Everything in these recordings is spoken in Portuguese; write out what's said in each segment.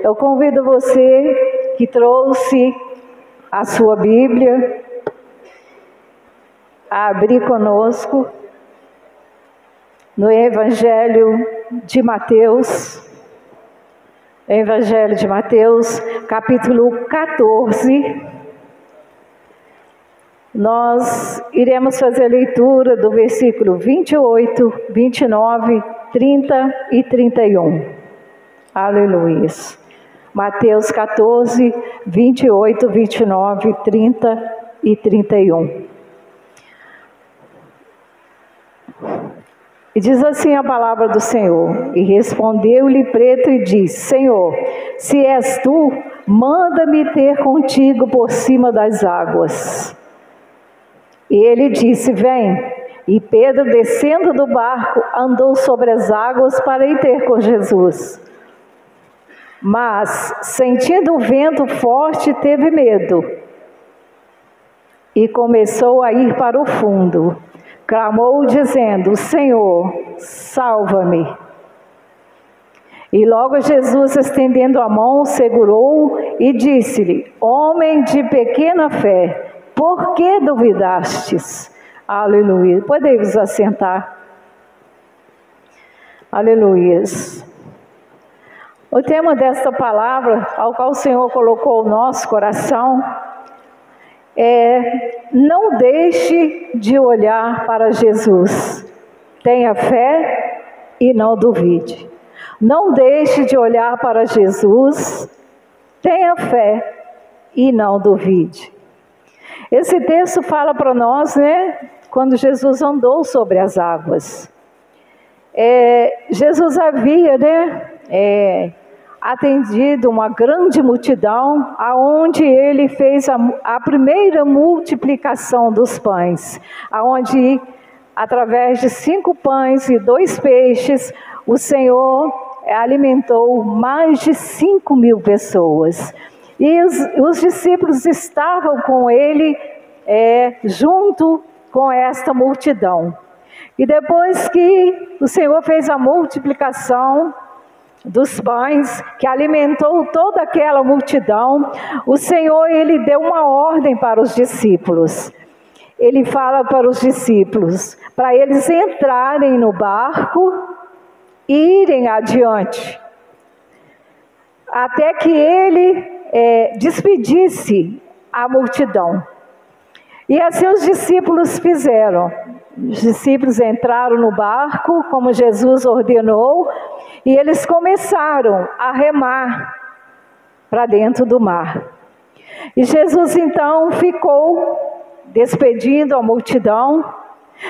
Eu convido você que trouxe a sua Bíblia a abrir conosco no Evangelho de Mateus. Evangelho de Mateus, capítulo 14. Nós iremos fazer a leitura do versículo 28, 29, 30 e 31. Aleluia. Mateus 14, 28, 29, 30 e 31. E diz assim a palavra do Senhor: E respondeu-lhe Pedro e disse: Senhor, se és tu, manda-me ter contigo por cima das águas. E ele disse: Vem. E Pedro, descendo do barco, andou sobre as águas para ir ter com Jesus. Mas, sentindo o vento forte, teve medo. E começou a ir para o fundo. Clamou dizendo: Senhor, salva-me. E logo Jesus, estendendo a mão, segurou-o e disse-lhe: Homem de pequena fé, por que duvidastes? Aleluia. Podemos assentar. Aleluia. O tema desta palavra, ao qual o Senhor colocou o nosso coração, não deixe de olhar para Jesus. Tenha fé e não duvide. Não deixe de olhar para Jesus. Tenha fé e não duvide. Esse texto fala para nós, quando Jesus andou sobre as águas. Jesus havia, atendido uma grande multidão, aonde ele fez a primeira multiplicação dos pães, aonde através de 5 pães e 2 peixes, o Senhor alimentou mais de 5.000 pessoas. E os discípulos estavam com ele, junto com esta multidão. E depois que o Senhor fez a multiplicação dos pães, que alimentou toda aquela multidão, o Senhor, ele deu uma ordem para os discípulos. Ele fala para os discípulos, para eles entrarem no barco e irem adiante, até que ele despedisse a multidão. E assim os discípulos fizeram. Os discípulos entraram no barco, como Jesus ordenou, e eles começaram a remar para dentro do mar. E Jesus então ficou despedindo a multidão.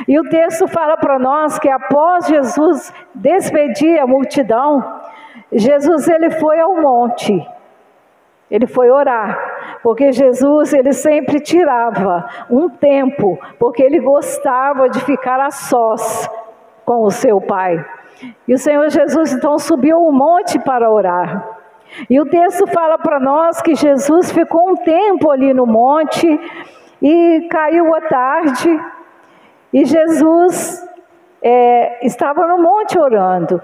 E o texto fala para nós que após Jesus despedir a multidão, Jesus ele foi ao monte. Ele foi orar, porque Jesus ele sempre tirava um tempo, porque ele gostava de ficar a sós com o seu Pai. E o Senhor Jesus então subiu o monte para orar. E o texto fala para nós que Jesus ficou um tempo ali no monte e caiu a tarde. E Jesus estava no monte orando.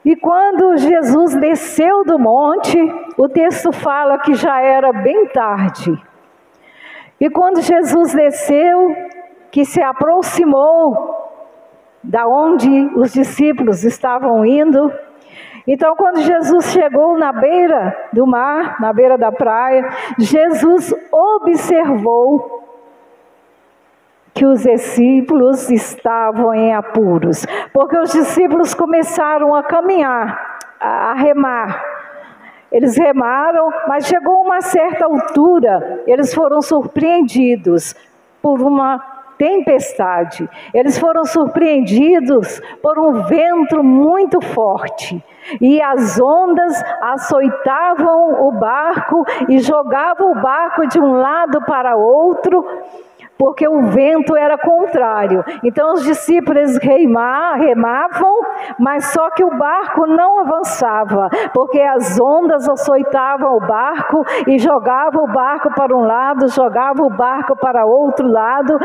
E quando Jesus desceu do monte, o texto fala que já era bem tarde. E quando Jesus desceu, que se aproximou da onde os discípulos estavam indo, então quando Jesus chegou na beira do mar, na beira da praia, Jesus observou que os discípulos estavam em apuros, porque os discípulos começaram a caminhar, a remar. Eles remaram, mas chegou a uma certa altura, eles foram surpreendidos por uma tempestade. Eles foram surpreendidos por um vento muito forte. E as ondas açoitavam o barco e jogavam o barco de um lado para outro, porque o vento era contrário. Então os discípulos remavam, mas só que o barco não avançava, porque as ondas açoitavam o barco e jogavam o barco para um lado, jogavam o barco para outro lado,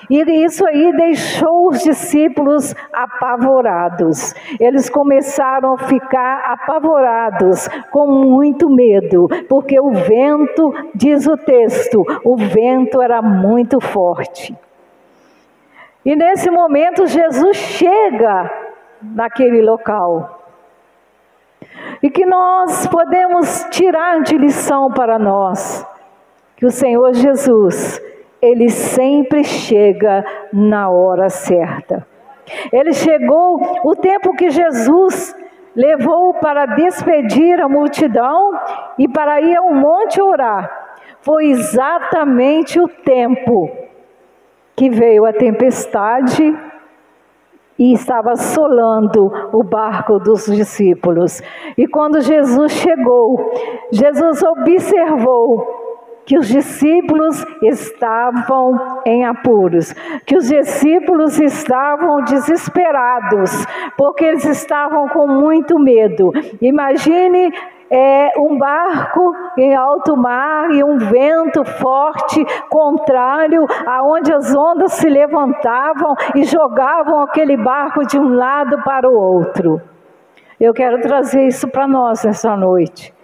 e isso aí deixou os discípulos apavorados. Eles começaram a ficar apavorados, com muito medo, porque o vento, diz o texto, o vento era muito forte. E nesse momento Jesus chega naquele local. E que nós podemos tirar de lição para nós, que o Senhor Jesus, Ele sempre chega na hora certa. Ele chegou o tempo que Jesus levou para despedir a multidão e para ir ao monte orar. Foi exatamente o tempo que veio a tempestade e estava assolando o barco dos discípulos. E quando Jesus chegou, Jesus observou que os discípulos estavam em apuros, que os discípulos estavam desesperados, porque eles estavam com muito medo. Imagine um barco em alto mar e um vento forte, contrário, aonde as ondas se levantavam e jogavam aquele barco de um lado para o outro. Eu quero trazer isso para nós nessa noite.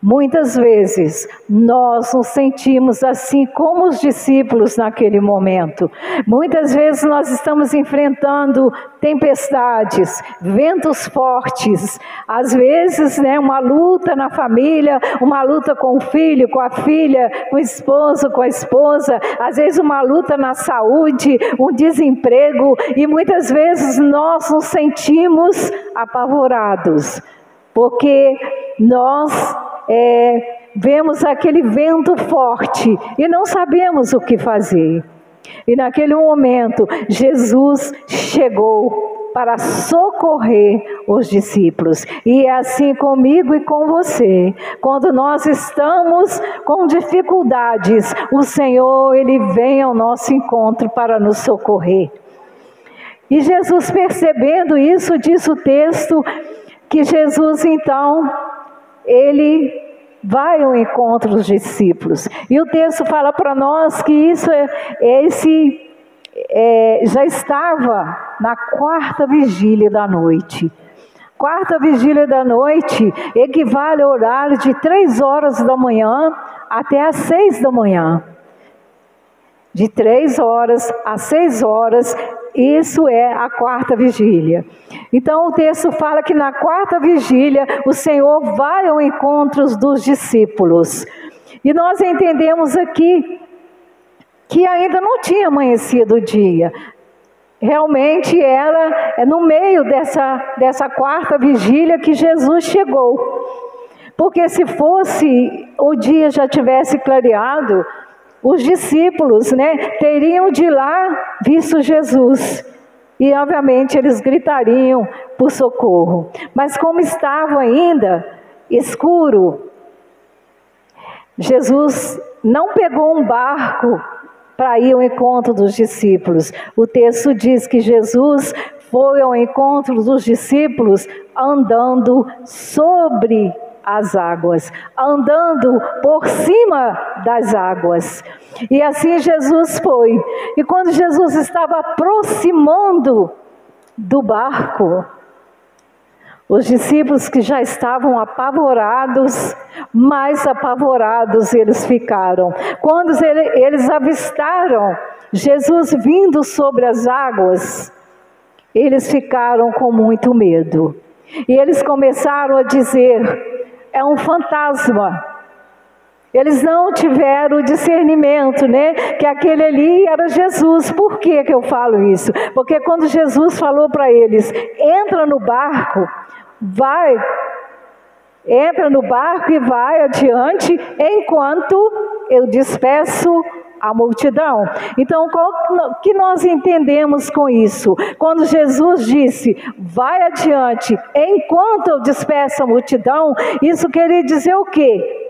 Muitas vezes nós nos sentimos assim como os discípulos naquele momento. Muitas vezes nós estamos enfrentando tempestades, ventos fortes. Às vezes, uma luta na família, uma luta com o filho, com a filha, com o esposo, com a esposa. Às vezes uma luta na saúde, um desemprego. E muitas vezes nós nos sentimos apavorados, porque nós vemos aquele vento forte e não sabemos o que fazer. E naquele momento, Jesus chegou para socorrer os discípulos. E é assim comigo e com você. Quando nós estamos com dificuldades, o Senhor, Ele vem ao nosso encontro para nos socorrer. E Jesus, percebendo isso, diz o texto, que Jesus então, Ele vai ao encontro dos discípulos. E o texto fala para nós que isso já estava na quarta vigília da noite. Quarta vigília da noite equivale ao horário de 3 horas da manhã até às 6 da manhã. De 3 horas às 6 horas, isso é a quarta vigília. Então o texto fala que na quarta vigília o Senhor vai ao encontro dos discípulos. E nós entendemos aqui que ainda não tinha amanhecido o dia. Realmente era no meio dessa quarta vigília que Jesus chegou. Porque se fosse o dia já tivesse clareado, os discípulos, teriam de lá visto Jesus. E obviamente eles gritariam por socorro. Mas como estava ainda escuro, Jesus não pegou um barco para ir ao encontro dos discípulos. O texto diz que Jesus foi ao encontro dos discípulos andando sobre as águas, andando por cima das águas. E assim Jesus foi. E quando Jesus estava aproximando do barco, os discípulos que já estavam apavorados, mais apavorados eles ficaram. Quando eles avistaram Jesus vindo sobre as águas, eles ficaram com muito medo. E eles começaram a dizer: é um fantasma. Eles não tiveram o discernimento, que aquele ali era Jesus. Por que eu falo isso? Porque quando Jesus falou para eles: entra no barco, entra no barco e vai adiante, enquanto eu despeço a multidão. Então, o que nós entendemos com isso? Quando Jesus disse: vai adiante, enquanto eu despeço a multidão, isso queria dizer o quê?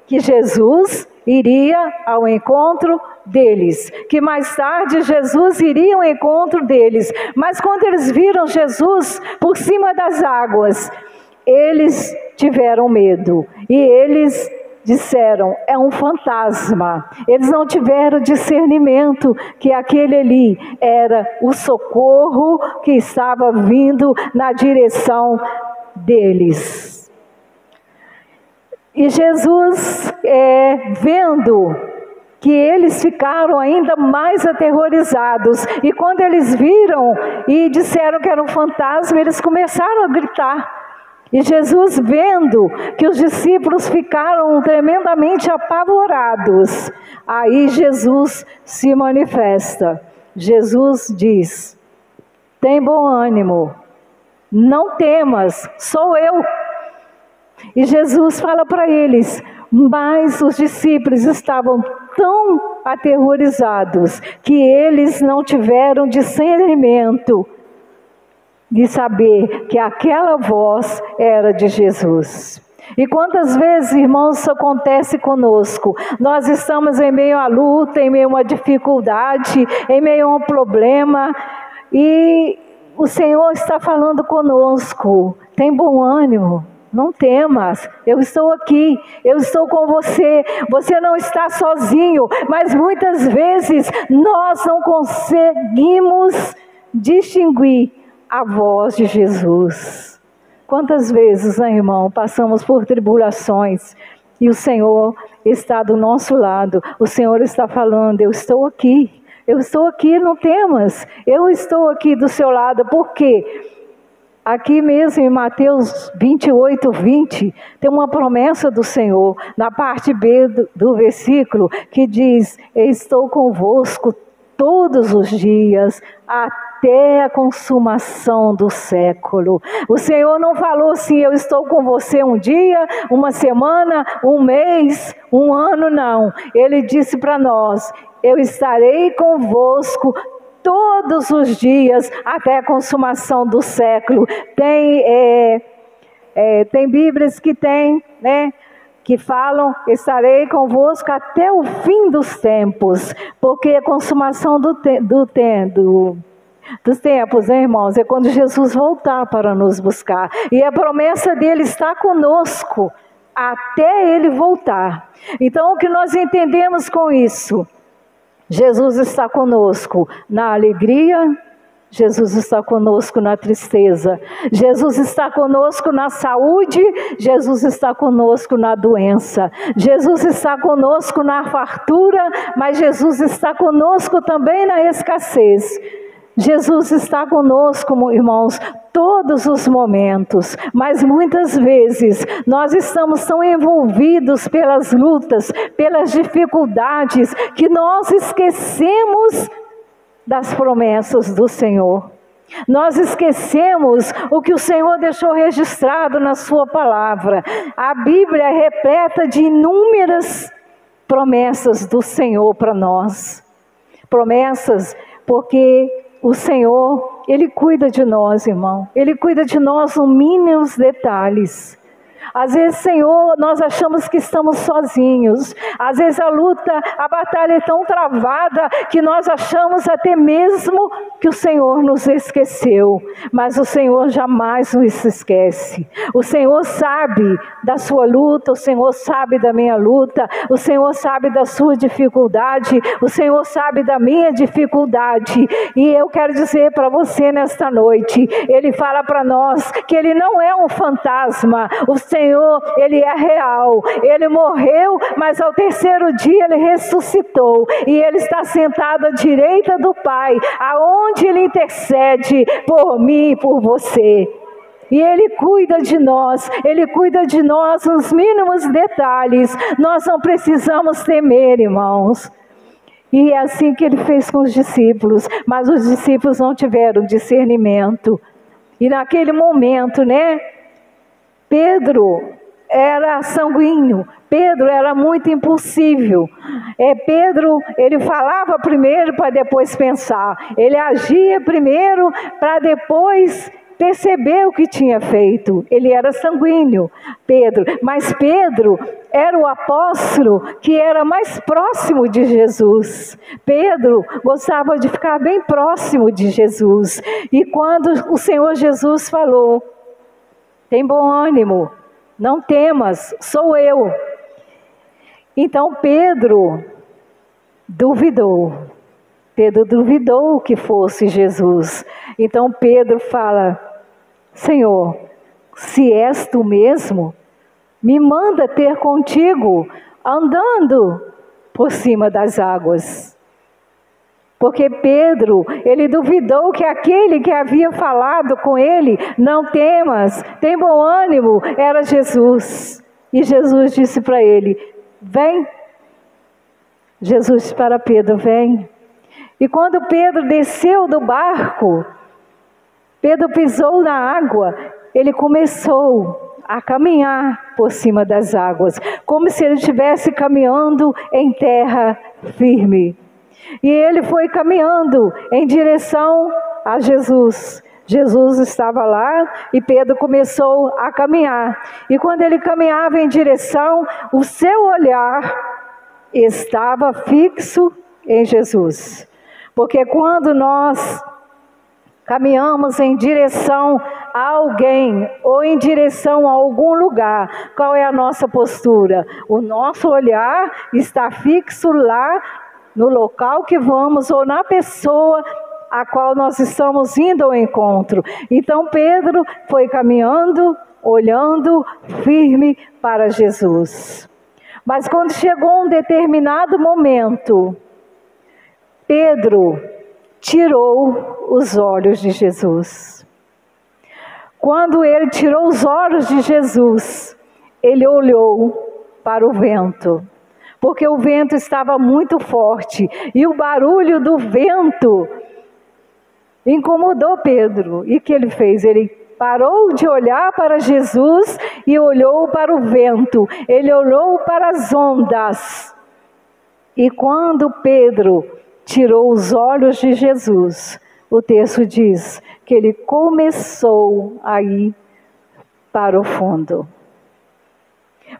Que Jesus iria ao encontro deles, que mais tarde Jesus iria ao encontro deles. Mas quando eles viram Jesus por cima das águas, eles tiveram medo e eles disseram: é um fantasma. Eles não tiveram discernimento que aquele ali era o socorro que estava vindo na direção deles. E Jesus, vendo que eles ficaram ainda mais aterrorizados, e quando eles viram e disseram que era um fantasma, eles começaram a gritar. E Jesus, vendo que os discípulos ficaram tremendamente apavorados, aí Jesus se manifesta. Jesus diz: tem bom ânimo, não temas, sou eu. E Jesus fala para eles, mas os discípulos estavam tão aterrorizados que eles não tiveram discernimento de saber que aquela voz era de Jesus. E quantas vezes, irmãos, isso acontece conosco? Nós estamos em meio à luta, em meio a uma dificuldade, em meio a um problema, e o Senhor está falando conosco: tem bom ânimo, não temas, eu estou aqui, eu estou com você, você não está sozinho. Mas muitas vezes nós não conseguimos distinguir a voz de Jesus. Quantas vezes, irmão, passamos por tribulações e o Senhor está do nosso lado, o Senhor está falando: eu estou aqui, não temas, eu estou aqui do seu lado. Por quê? Aqui mesmo em Mateus 28:20, tem uma promessa do Senhor, na parte B do versículo, que diz: estou convosco todos os dias, até a consumação do século. O Senhor não falou assim: eu estou com você um dia, uma semana, um mês, um ano, não. Ele disse para nós: eu estarei convosco todos os dias, até a consumação do século. Tem Bíblias que tem, que falam: estarei convosco até o fim dos tempos, porque a consumação dos tempos, irmãos, é quando Jesus voltar para nos buscar, e a promessa dele está conosco até ele voltar. Então, o que nós entendemos com isso? Jesus está conosco na alegria, Jesus está conosco na tristeza, Jesus está conosco na saúde, Jesus está conosco na doença, Jesus está conosco na fartura, mas Jesus está conosco também na escassez. Jesus está conosco, irmãos, todos os momentos, mas muitas vezes nós estamos tão envolvidos pelas lutas, pelas dificuldades, que nós esquecemos das promessas do Senhor. Nós esquecemos o que o Senhor deixou registrado na sua palavra. A Bíblia é repleta de inúmeras promessas do Senhor para nós. Promessas porque o Senhor, Ele cuida de nós, irmão. Ele cuida de nós nos mínimos detalhes. Às vezes, Senhor, nós achamos que estamos sozinhos. Às vezes a luta, a batalha é tão travada que nós achamos até mesmo que o Senhor nos esqueceu. Mas o Senhor jamais nos esquece. O Senhor sabe da sua luta, o Senhor sabe da minha luta, o Senhor sabe da sua dificuldade, o Senhor sabe da minha dificuldade. E eu quero dizer para você nesta noite, Ele fala para nós que Ele não é um fantasma. O Senhor, Ele é real, Ele morreu, mas ao terceiro dia Ele ressuscitou, e Ele está sentado à direita do Pai, aonde Ele intercede por mim e por você. E Ele cuida de nós, Ele cuida de nós nos mínimos detalhes. Nós não precisamos temer, irmãos. E é assim que Ele fez com os discípulos, mas os discípulos não tiveram discernimento. E naquele momento, Pedro era sanguíneo, Pedro era muito impulsivo. Pedro, ele falava primeiro para depois pensar, ele agia primeiro para depois percebeu o que tinha feito. Ele era sanguíneo, Pedro. Mas Pedro era o apóstolo que era mais próximo de Jesus. Pedro gostava de ficar bem próximo de Jesus. E quando o Senhor Jesus falou: tem bom ânimo, não temas, sou eu. Então Pedro duvidou. Pedro duvidou que fosse Jesus. Então Pedro fala: Senhor, se és tu mesmo, me manda ter contigo, andando por cima das águas. Porque Pedro, ele duvidou que aquele que havia falado com ele, não temas, tem bom ânimo, era Jesus. E Jesus disse para ele: vem. Jesus disse para Pedro: vem. E quando Pedro desceu do barco, Pedro pisou na água, ele começou a caminhar por cima das águas, como se ele estivesse caminhando em terra firme. E ele foi caminhando em direção a Jesus. Jesus estava lá e Pedro começou a caminhar. E quando ele caminhava em direção, o seu olhar estava fixo em Jesus. Porque quando nós caminhamos em direção a alguém ou em direção a algum lugar, qual é a nossa postura? O nosso olhar está fixo lá no local que vamos ou na pessoa a qual nós estamos indo ao encontro. Então Pedro foi caminhando, olhando firme para Jesus. Mas quando chegou um determinado momento, Pedro tirou os olhos de Jesus. Quando ele tirou os olhos de Jesus, ele olhou para o vento, porque o vento estava muito forte e o barulho do vento incomodou Pedro. E o que ele fez? Ele parou de olhar para Jesus e olhou para o vento, ele olhou para as ondas. E quando Pedro tirou os olhos de Jesus, o texto diz que ele começou a ir para o fundo.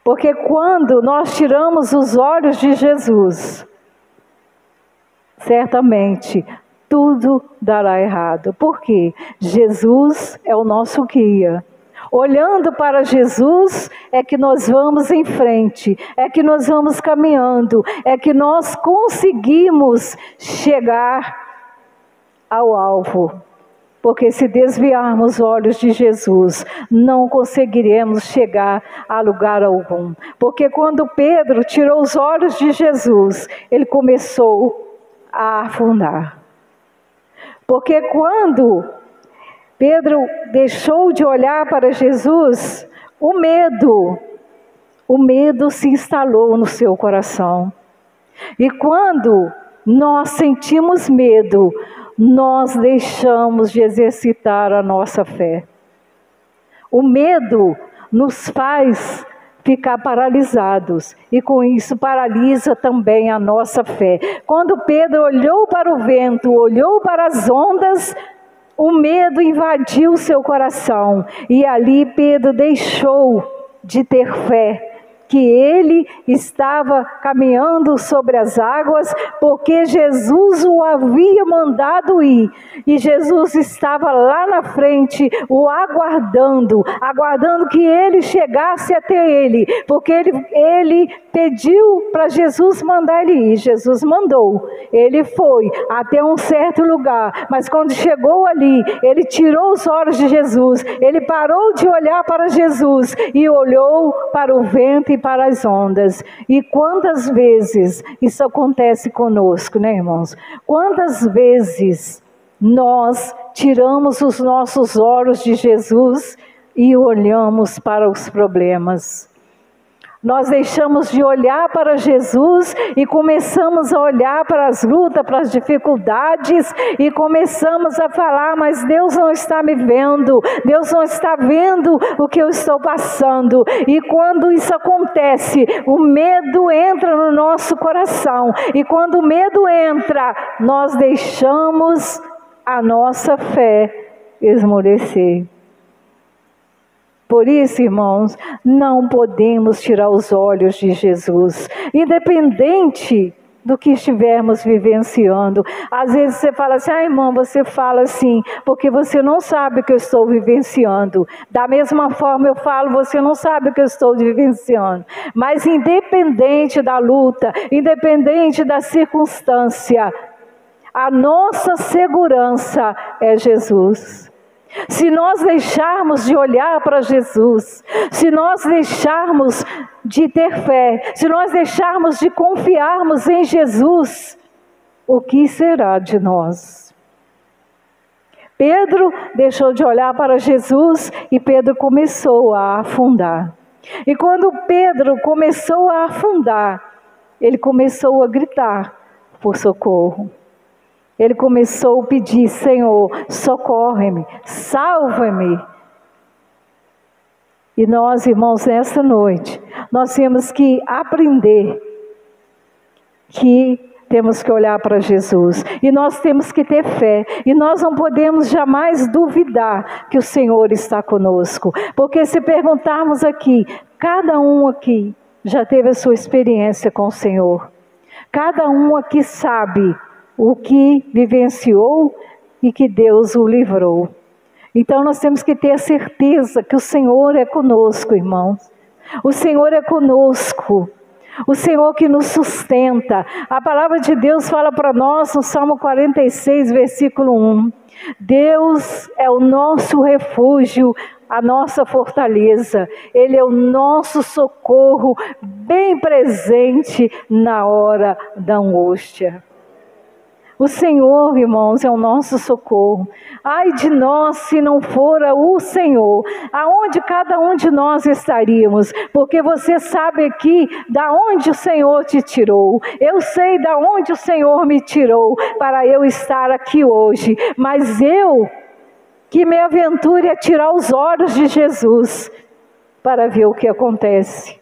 Porque quando nós tiramos os olhos de Jesus, certamente tudo dará errado. Por quê? Jesus é o nosso guia. Olhando para Jesus é que nós vamos em frente, é que nós vamos caminhando, é que nós conseguimos chegar ao alvo. Porque se desviarmos os olhos de Jesus, não conseguiremos chegar a lugar algum. Porque quando Pedro tirou os olhos de Jesus, ele começou a afundar. Porque quando Pedro deixou de olhar para Jesus, o medo se instalou no seu coração. E quando nós sentimos medo, nós deixamos de exercitar a nossa fé. O medo nos faz ficar paralisados e com isso paralisa também a nossa fé. Quando Pedro olhou para o vento, olhou para as ondas, o medo invadiu o seu coração e ali Pedro deixou de ter fé, que ele estava caminhando sobre as águas, porque Jesus o havia mandado ir, e Jesus estava lá na frente, o aguardando que ele chegasse até ele, porque ele pediu para Jesus mandar ele ir, Jesus mandou, ele foi até um certo lugar, mas quando chegou ali, ele tirou os olhos de Jesus, ele parou de olhar para Jesus, e olhou para o vento e para as ondas. E quantas vezes isso acontece conosco, né, irmãos? Quantas vezes nós tiramos os nossos olhos de Jesus e olhamos para os problemas? Nós deixamos de olhar para Jesus e começamos a olhar para as lutas, para as dificuldades e começamos a falar, mas Deus não está me vendo, Deus não está vendo o que eu estou passando. E quando isso acontece, o medo entra no nosso coração. E quando o medo entra, nós deixamos a nossa fé esmorecer. Por isso, irmãos, não podemos tirar os olhos de Jesus, independente do que estivermos vivenciando. Às vezes você fala assim, irmão, você fala assim, porque você não sabe o que eu estou vivenciando. Da mesma forma eu falo, você não sabe o que eu estou vivenciando. Mas independente da luta, independente da circunstância, a nossa segurança é Jesus. Se nós deixarmos de olhar para Jesus, se nós deixarmos de ter fé, se nós deixarmos de confiarmos em Jesus, o que será de nós? Pedro deixou de olhar para Jesus e Pedro começou a afundar. E quando Pedro começou a afundar, ele começou a gritar por socorro. Ele começou a pedir, Senhor, socorre-me, salva-me. E nós, irmãos, nessa noite, nós temos que aprender que temos que olhar para Jesus. E nós temos que ter fé. E nós não podemos jamais duvidar que o Senhor está conosco. Porque se perguntarmos aqui, cada um aqui já teve a sua experiência com o Senhor. Cada um aqui sabe o que vivenciou e que Deus o livrou. Então nós temos que ter a certeza que o Senhor é conosco, irmãos. O Senhor é conosco. O Senhor que nos sustenta. A palavra de Deus fala para nós no Salmo 46, versículo 1. Deus é o nosso refúgio, a nossa fortaleza. Ele é o nosso socorro, bem presente na hora da angústia. O Senhor, irmãos, é o nosso socorro. Ai de nós se não fora o Senhor. Aonde cada um de nós estaríamos? Porque você sabe aqui da onde o Senhor te tirou. Eu sei da onde o Senhor me tirou para eu estar aqui hoje. Mas eu que me aventure a tirar os olhos de Jesus para ver o que acontece.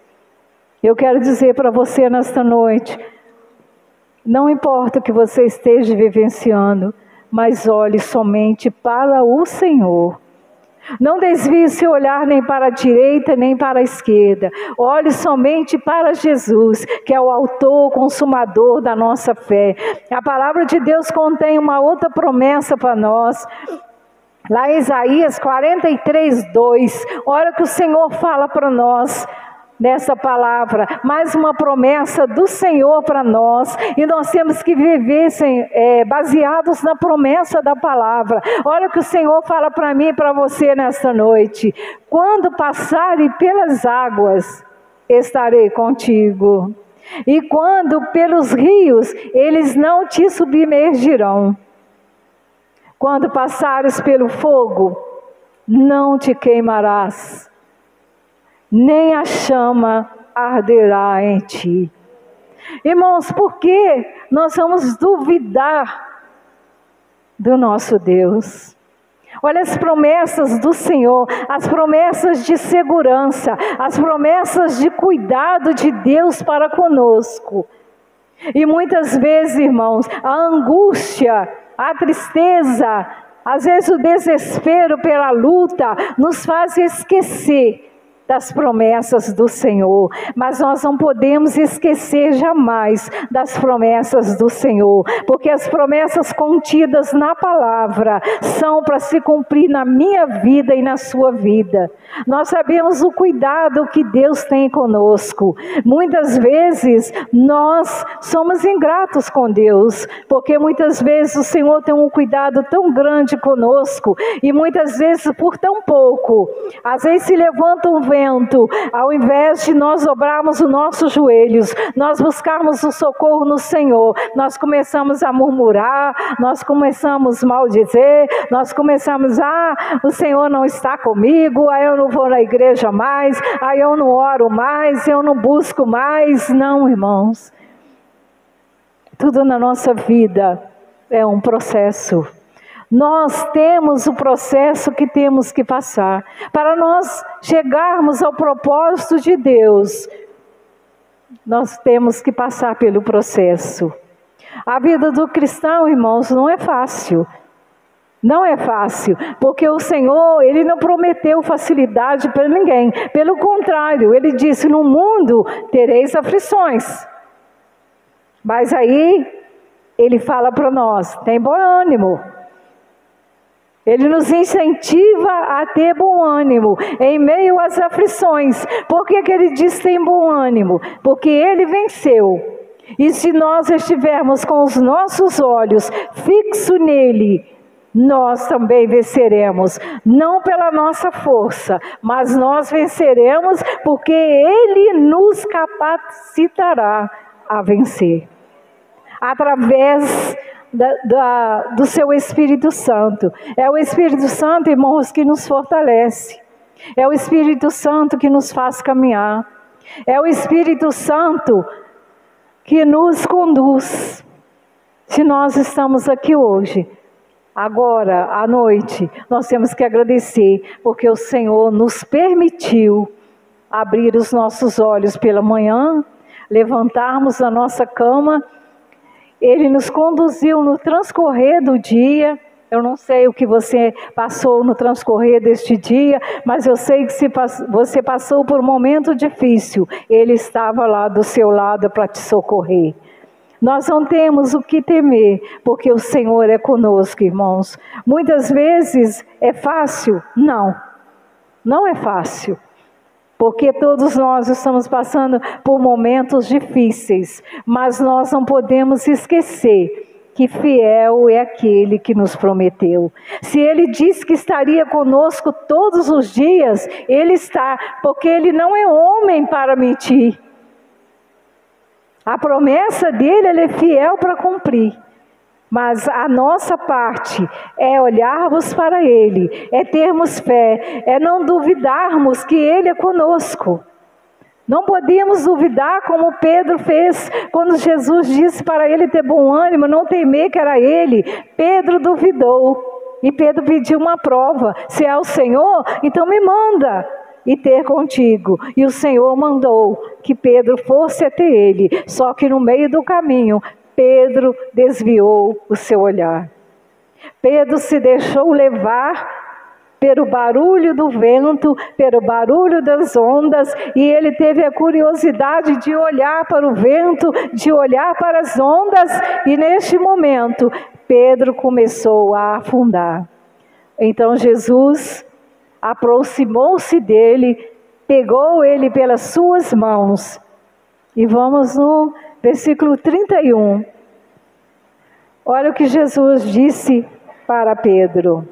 Eu quero dizer para você nesta noite, não importa o que você esteja vivenciando, mas olhe somente para o Senhor. Não desvie seu olhar nem para a direita, nem para a esquerda. Olhe somente para Jesus, que é o autor, consumador da nossa fé. A palavra de Deus contém uma outra promessa para nós. Lá em Isaías 43, 2, olha que o Senhor fala para nós nessa palavra, mais uma promessa do Senhor para nós, e nós temos que viver baseados na promessa da palavra. Olha o que o Senhor fala para mim e para você nesta noite: quando passarem pelas águas, estarei contigo, e quando pelos rios, eles não te submergirão. Quando passares pelo fogo, não te queimarás, nem a chama arderá em ti. Irmãos, por que nós vamos duvidar do nosso Deus? Olha as promessas do Senhor, as promessas de segurança, as promessas de cuidado de Deus para conosco. E muitas vezes, irmãos, a angústia, a tristeza, às vezes o desespero pela luta, nos faz esquecer das promessas do Senhor, mas nós não podemos esquecer jamais das promessas do Senhor, porque as promessas contidas na palavra são para se cumprir na minha vida e na sua vida. Nós sabemos o cuidado que Deus tem conosco. Muitas vezes nós somos ingratos com Deus, porque muitas vezes o Senhor tem um cuidado tão grande conosco, e muitas vezes por tão pouco. Às vezes se levanta um vento, ao invés de nós dobrarmos os nossos joelhos, nós buscarmos o socorro no Senhor, nós começamos a murmurar, nós começamos a maldizer, nós começamos, o Senhor não está comigo, aí eu não vou na igreja mais, aí eu não oro mais, eu não busco mais. Não, irmãos, tudo na nossa vida é um processo. Nós temos o processo que temos que passar. Para nós chegarmos ao propósito de Deus, nós temos que passar pelo processo. A vida do cristão, irmãos, não é fácil. Não é fácil, porque o Senhor, Ele não prometeu facilidade para ninguém. Pelo contrário, Ele disse, no mundo tereis aflições. Mas aí, Ele fala para nós, tem bom ânimo. Ele nos incentiva a ter bom ânimo em meio às aflições. Por que Ele diz tem bom ânimo? Porque Ele venceu. E se nós estivermos com os nossos olhos fixos nele, nós também venceremos, não pela nossa força, mas nós venceremos porque Ele nos capacitará a vencer, através do seu Espírito Santo. É o Espírito Santo, irmãos, que nos fortalece, é o Espírito Santo que nos faz caminhar, é o Espírito Santo que nos conduz. Se nós estamos aqui hoje, agora, à noite, nós temos que agradecer, porque o Senhor nos permitiu abrir os nossos olhos pela manhã, levantarmos da nossa cama. Ele nos conduziu no transcorrer do dia. Eu não sei o que você passou no transcorrer deste dia, mas eu sei que se você passou por um momento difícil, Ele estava lá do seu lado para te socorrer. Nós não temos o que temer, porque o Senhor é conosco, irmãos. Muitas vezes é fácil? Não, não é fácil, porque todos nós estamos passando por momentos difíceis, mas nós não podemos esquecer que fiel é aquele que nos prometeu. Se Ele disse que estaria conosco todos os dias, Ele está, porque Ele não é homem para mentir. A promessa dele, Ele é fiel para cumprir. Mas a nossa parte é olharmos para Ele, é termos fé, é não duvidarmos que Ele é conosco. Não podemos duvidar como Pedro fez quando Jesus disse para ele ter bom ânimo, não temer que era Ele. Pedro duvidou e Pedro pediu uma prova. Se é o Senhor, então me manda e ter contigo. E o Senhor mandou que Pedro fosse até Ele. Só que no meio do caminho, Pedro desviou o seu olhar. Pedro se deixou levar pelo barulho do vento, pelo barulho das ondas, e ele teve a curiosidade de olhar para o vento, de olhar para as ondas, e neste momento, Pedro começou a afundar. Então Jesus aproximou-se dele, pegou ele pelas suas mãos, e vamos no versículo 31. Olha o que Jesus disse para Pedro.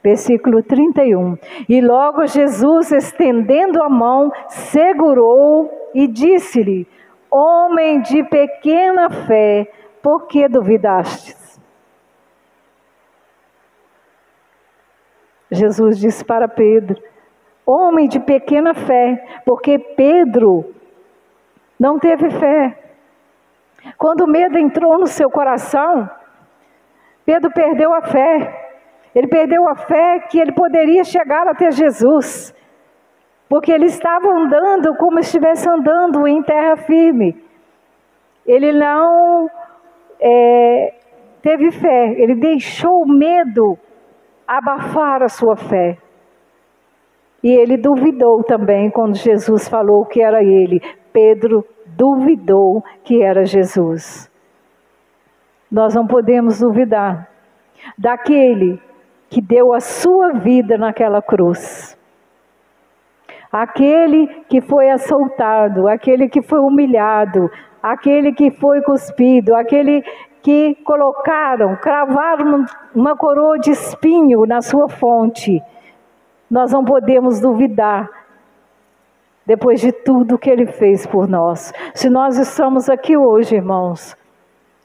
Versículo 31. E logo Jesus, estendendo a mão, segurou e disse-lhe: homem de pequena fé, por que duvidastes? Jesus disse para Pedro: homem de pequena fé, porque Pedro não teve fé. Quando o medo entrou no seu coração, Pedro perdeu a fé. Ele perdeu a fé que ele poderia chegar até Jesus, porque ele estava andando como se estivesse andando em terra firme. Ele não teve fé, ele deixou o medo abafar a sua fé. E ele duvidou também quando Jesus falou que era ele. Pedro duvidou que era Jesus. Nós não podemos duvidar daquele que deu a sua vida naquela cruz. Aquele que foi açoitado, aquele que foi humilhado, aquele que foi cuspido, aquele que cravaram uma coroa de espinho na sua fronte. Nós não podemos duvidar, depois de tudo que Ele fez por nós. Se nós estamos aqui hoje, irmãos,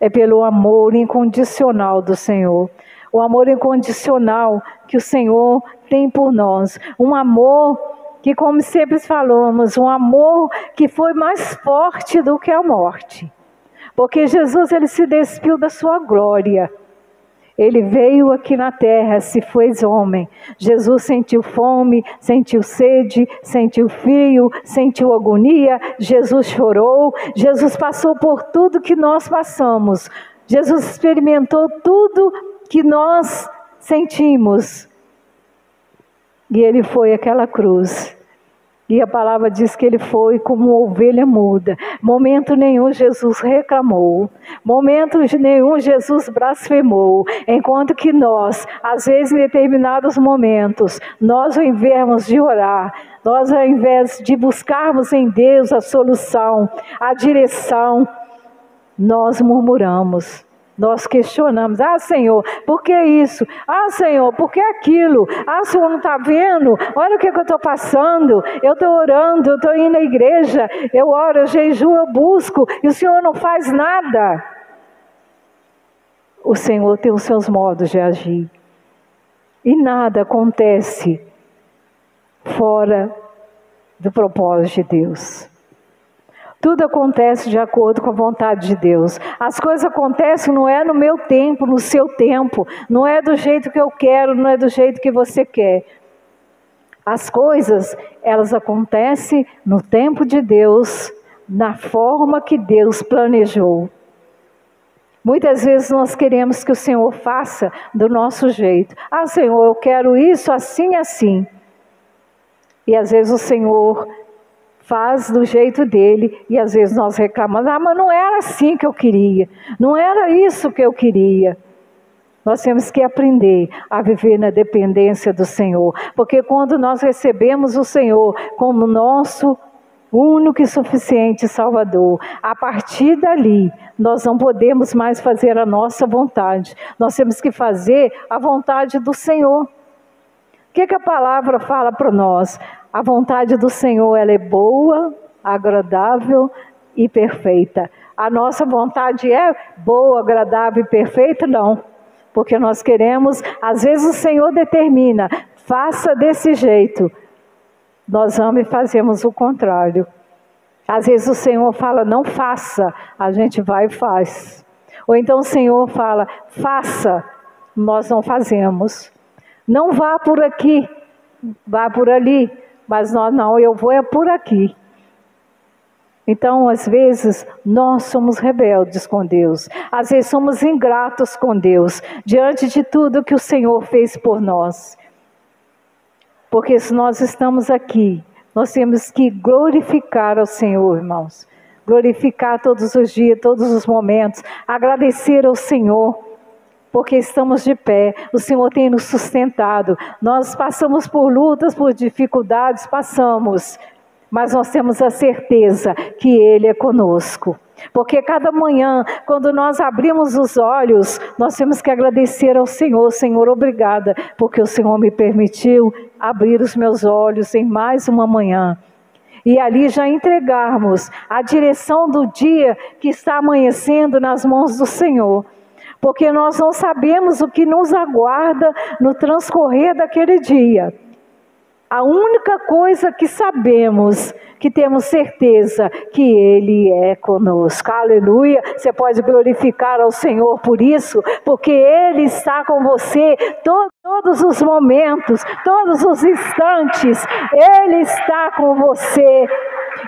é pelo amor incondicional do Senhor. O amor incondicional que o Senhor tem por nós. Um amor que, como sempre falamos, um amor que foi mais forte do que a morte. Porque Jesus, Ele se despiu da sua glória. Ele veio aqui na terra, se fez homem. Jesus sentiu fome, sentiu sede, sentiu frio, sentiu agonia. Jesus chorou. Jesus passou por tudo que nós passamos. Jesus experimentou tudo que nós sentimos. E ele foi àquela cruz. E a palavra diz que ele foi como uma ovelha muda. Momento nenhum Jesus reclamou. Momento nenhum Jesus blasfemou. Enquanto que nós, às vezes em determinados momentos, nós ao invés de orar, nós ao invés de buscarmos em Deus a solução, a direção, nós murmuramos. Nós questionamos, Senhor, por que isso? Senhor, por que aquilo? Senhor, não está vendo? Olha o que eu estou passando, eu estou orando, eu estou indo à igreja, eu oro, eu jejuo, eu busco, e o Senhor não faz nada. O Senhor tem os seus modos de agir, e nada acontece fora do propósito de Deus. Tudo acontece de acordo com a vontade de Deus. As coisas acontecem não é no meu tempo, no seu tempo. Não é do jeito que eu quero, não é do jeito que você quer. As coisas, elas acontecem no tempo de Deus, na forma que Deus planejou. Muitas vezes nós queremos que o Senhor faça do nosso jeito. Senhor, eu quero isso assim, assim. E às vezes o Senhor faz do jeito dele, e às vezes nós reclamamos, mas não era assim que eu queria, não era isso que eu queria. Nós temos que aprender a viver na dependência do Senhor, porque quando nós recebemos o Senhor como nosso único e suficiente Salvador, a partir dali, nós não podemos mais fazer a nossa vontade, nós temos que fazer a vontade do Senhor. O que a palavra fala para nós? A vontade do Senhor, ela é boa, agradável e perfeita. A nossa vontade é boa, agradável e perfeita? Não. Porque nós queremos, às vezes o Senhor determina, faça desse jeito. Nós vamos e fazemos o contrário. Às vezes o Senhor fala, não faça, a gente vai e faz. Ou então o Senhor fala, faça, nós não fazemos. Não vá por aqui, vá por ali. Mas nós não, eu vou é por aqui. Então, às vezes, nós somos rebeldes com Deus. Às vezes, somos ingratos com Deus, diante de tudo que o Senhor fez por nós. Porque se nós estamos aqui, nós temos que glorificar ao Senhor, irmãos. Glorificar todos os dias, todos os momentos. Agradecer ao Senhor. Porque estamos de pé, o Senhor tem nos sustentado. Nós passamos por lutas, por dificuldades, passamos. Mas nós temos a certeza que Ele é conosco. Porque cada manhã, quando nós abrimos os olhos, nós temos que agradecer ao Senhor. Senhor, obrigada, porque o Senhor me permitiu abrir os meus olhos em mais uma manhã. E ali já entregarmos a direção do dia que está amanhecendo nas mãos do Senhor. Porque nós não sabemos o que nos aguarda no transcorrer daquele dia. A única coisa que sabemos, que temos certeza, que Ele é conosco. Aleluia! Você pode glorificar ao Senhor por isso, porque Ele está com você todos os momentos, todos os instantes. Ele está com você.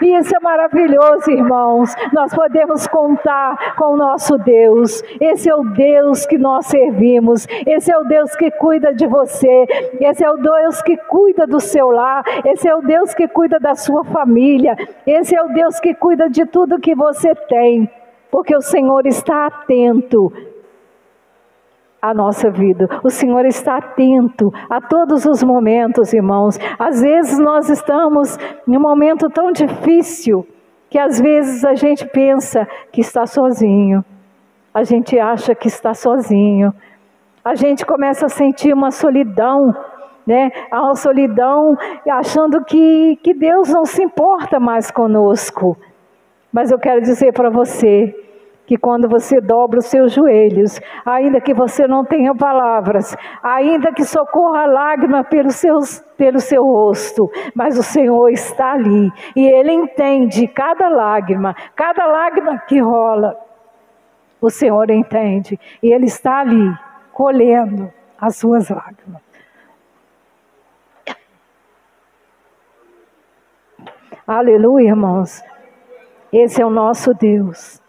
E isso é maravilhoso, irmãos. Nós podemos contar com o nosso Deus. Esse é o Deus que nós servimos. Esse é o Deus que cuida de você. Esse é o Deus que cuida do seu lar. Esse é o Deus que cuida da sua família. Esse é o Deus que cuida de tudo que você tem. Porque o Senhor está atento a nossa vida. O Senhor está atento a todos os momentos, irmãos. Às vezes nós estamos em um momento tão difícil que às vezes a gente pensa que está sozinho. A gente acha que está sozinho. A gente começa a sentir uma solidão, né? Uma solidão achando que Deus não se importa mais conosco. Mas eu quero dizer para você que quando você dobra os seus joelhos, ainda que você não tenha palavras, ainda que socorra a lágrima pelo seu rosto, mas o Senhor está ali, e Ele entende cada lágrima que rola, o Senhor entende, e Ele está ali, colhendo as suas lágrimas. Aleluia, irmãos. Esse é o nosso Deus.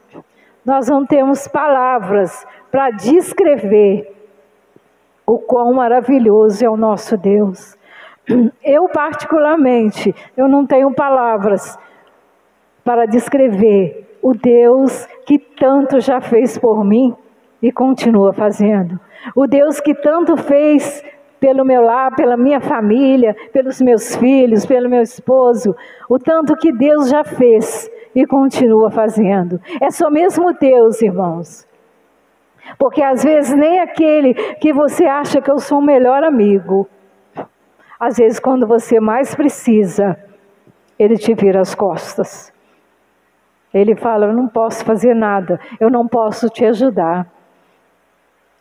Nós não temos palavras para descrever o quão maravilhoso é o nosso Deus. Eu particularmente, eu não tenho palavras para descrever o Deus que tanto já fez por mim e continua fazendo. O Deus que tanto fez pelo meu lar, pela minha família, pelos meus filhos, pelo meu esposo. O tanto que Deus já fez e continua fazendo. É só mesmo Deus, irmãos. Porque às vezes nem aquele que você acha que eu sou o melhor amigo, às vezes quando você mais precisa, ele te vira as costas. Ele fala, eu não posso fazer nada, eu não posso te ajudar.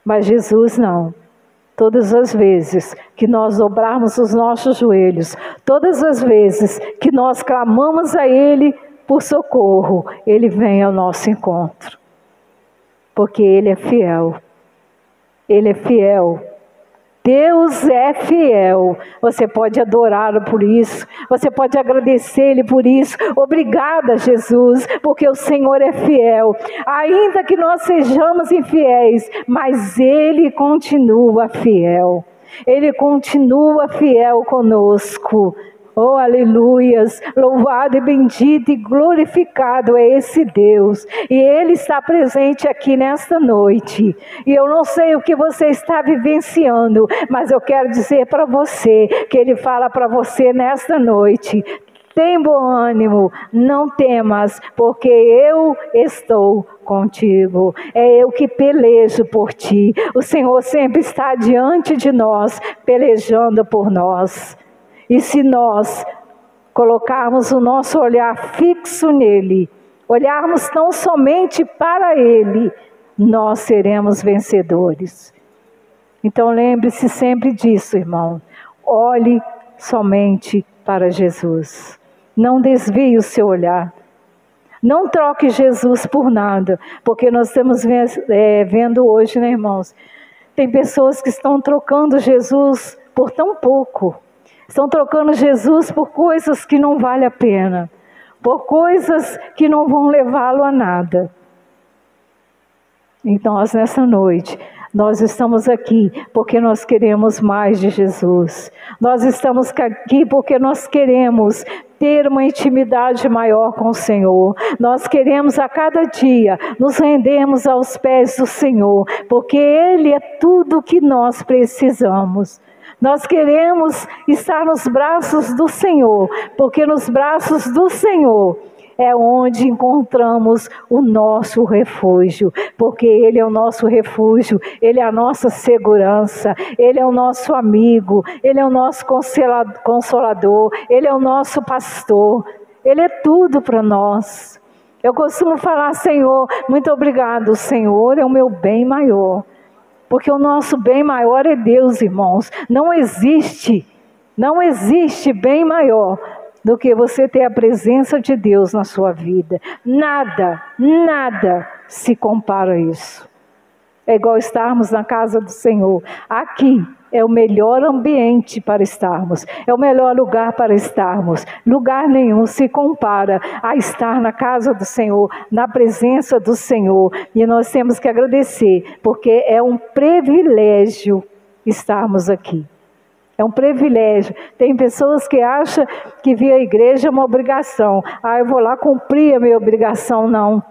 Mas Jesus não. Todas as vezes que nós dobrarmos os nossos joelhos, todas as vezes que nós clamamos a Ele por socorro, Ele vem ao nosso encontro. Porque Ele é fiel. Ele é fiel. Deus é fiel. Você pode adorá-lo por isso. Você pode agradecer Ele por isso. Obrigada, Jesus, porque o Senhor é fiel. Ainda que nós sejamos infiéis, mas Ele continua fiel. Ele continua fiel conosco. Oh, aleluias, louvado e bendito e glorificado é esse Deus. E Ele está presente aqui nesta noite. E eu não sei o que você está vivenciando, mas eu quero dizer para você, que Ele fala para você nesta noite. Tem bom ânimo, não temas, porque eu estou contigo. É eu que pelejo por ti. O Senhor sempre está diante de nós, pelejando por nós. E se nós colocarmos o nosso olhar fixo nele, olharmos tão somente para Ele, nós seremos vencedores. Então lembre-se sempre disso, irmão. Olhe somente para Jesus. Não desvie o seu olhar. Não troque Jesus por nada, porque nós estamos vendo hoje, né, irmãos? Tem pessoas que estão trocando Jesus por tão pouco. Estão trocando Jesus por coisas que não valem a pena, por coisas que não vão levá-lo a nada. Então, nessa noite, nós estamos aqui porque nós queremos mais de Jesus. Nós estamos aqui porque nós queremos ter uma intimidade maior com o Senhor. Nós queremos a cada dia nos rendermos aos pés do Senhor, porque Ele é tudo o que nós precisamos. Nós queremos estar nos braços do Senhor, porque nos braços do Senhor é onde encontramos o nosso refúgio, porque Ele é o nosso refúgio, Ele é a nossa segurança, Ele é o nosso amigo, Ele é o nosso consolador, Ele é o nosso pastor, Ele é tudo para nós. Eu costumo falar, Senhor, muito obrigado, o Senhor é o meu bem maior. Porque o nosso bem maior é Deus, irmãos. Não existe bem maior do que você ter a presença de Deus na sua vida. Nada se compara a isso. É igual estarmos na casa do Senhor. Aqui é o melhor ambiente para estarmos. É o melhor lugar para estarmos. Lugar nenhum se compara a estar na casa do Senhor, na presença do Senhor. E nós temos que agradecer, porque é um privilégio estarmos aqui. É um privilégio. Tem pessoas que acham que vir à igreja é uma obrigação. Eu vou lá cumprir a minha obrigação. Não.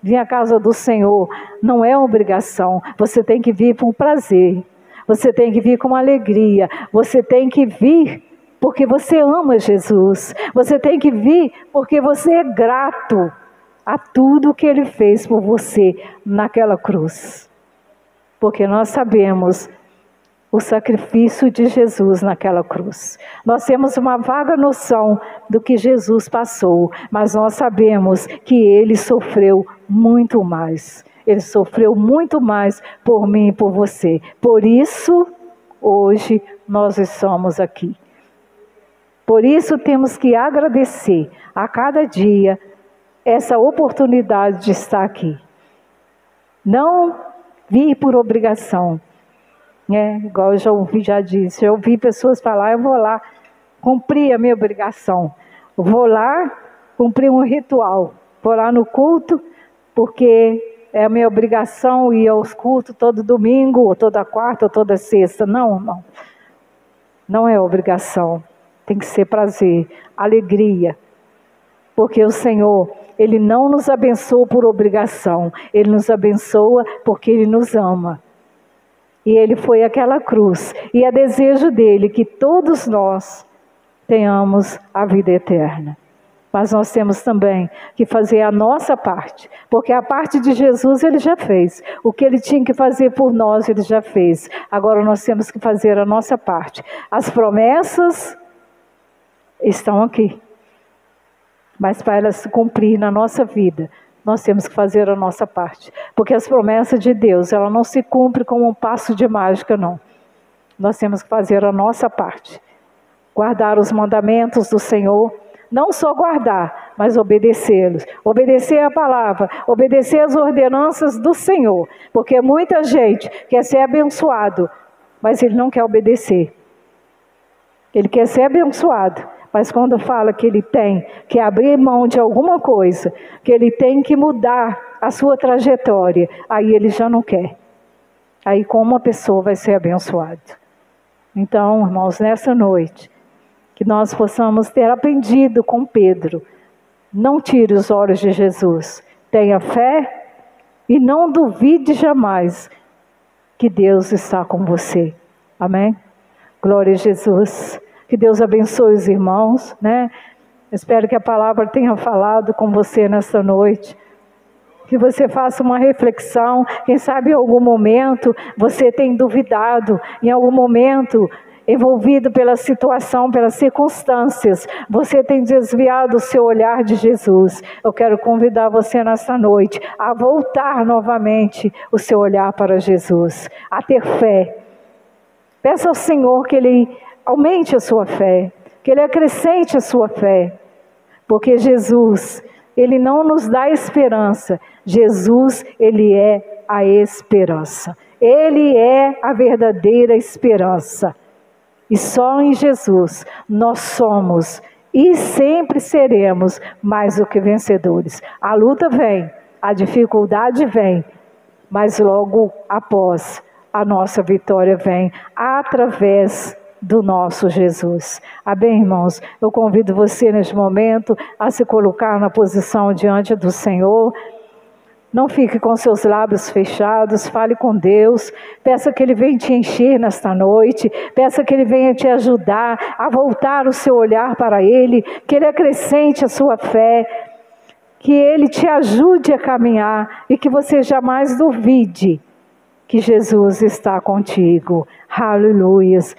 Vir à casa do Senhor não é uma obrigação. Você tem que vir por um prazer. Você tem que vir com uma alegria. Você tem que vir porque você ama Jesus. Você tem que vir porque você é grato a tudo que Ele fez por você naquela cruz. Porque nós sabemos o sacrifício de Jesus naquela cruz. Nós temos uma vaga noção do que Jesus passou, mas nós sabemos que Ele sofreu muito mais. Ele sofreu muito mais por mim e por você. Por isso, hoje, nós estamos aqui. Por isso, temos que agradecer a cada dia essa oportunidade de estar aqui. Não vir por obrigação. Igual eu já disse, eu ouvi pessoas falar, eu vou lá cumprir a minha obrigação. Vou lá cumprir um ritual. Vou lá no culto, porque é a minha obrigação ir aos cultos todo domingo, ou toda quarta, ou toda sexta. Não, irmão. Não é obrigação. Tem que ser prazer, alegria. Porque o Senhor, Ele não nos abençoa por obrigação. Ele nos abençoa porque Ele nos ama. E Ele foi àquela cruz. E é desejo dEle que todos nós tenhamos a vida eterna. Mas nós temos também que fazer a nossa parte. Porque a parte de Jesus Ele já fez. O que Ele tinha que fazer por nós, Ele já fez. Agora nós temos que fazer a nossa parte. As promessas estão aqui. Mas para elas se cumprir na nossa vida, nós temos que fazer a nossa parte. Porque as promessas de Deus, ela não se cumpre como um passo de mágica, não. Nós temos que fazer a nossa parte. Guardar os mandamentos do Senhor. Não só guardar, mas obedecê-los. Obedecer a palavra, obedecer as ordenanças do Senhor. Porque muita gente quer ser abençoado, mas ele não quer obedecer. Ele quer ser abençoado, mas quando fala que ele tem que abrir mão de alguma coisa, que ele tem que mudar a sua trajetória, aí ele já não quer. Aí como a pessoa vai ser abençoada? Então, irmãos, nessa noite, que nós possamos ter aprendido com Pedro. Não tire os olhos de Jesus. Tenha fé e não duvide jamais que Deus está com você. Amém? Glória a Jesus. Que Deus abençoe os irmãos, né? Espero que a palavra tenha falado com você nessa noite. Que você faça uma reflexão. Quem sabe em algum momento você tem duvidado. Em algum momento, envolvido pela situação, pelas circunstâncias, você tem desviado o seu olhar de Jesus. Eu quero convidar você nesta noite a voltar novamente o seu olhar para Jesus, a ter fé. Peça ao Senhor que Ele aumente a sua fé, que Ele acrescente a sua fé, porque Jesus, Ele não nos dá esperança. Jesus, Ele é a esperança. Ele é a verdadeira esperança. E só em Jesus nós somos e sempre seremos mais do que vencedores. A luta vem, a dificuldade vem, mas logo após a nossa vitória vem através do nosso Jesus. Amém, irmãos? Eu convido você neste momento a se colocar na posição diante do Senhor. Não fique com seus lábios fechados, fale com Deus, peça que Ele venha te encher nesta noite, peça que Ele venha te ajudar a voltar o seu olhar para Ele, que Ele acrescente a sua fé, que Ele te ajude a caminhar e que você jamais duvide que Jesus está contigo. Aleluias.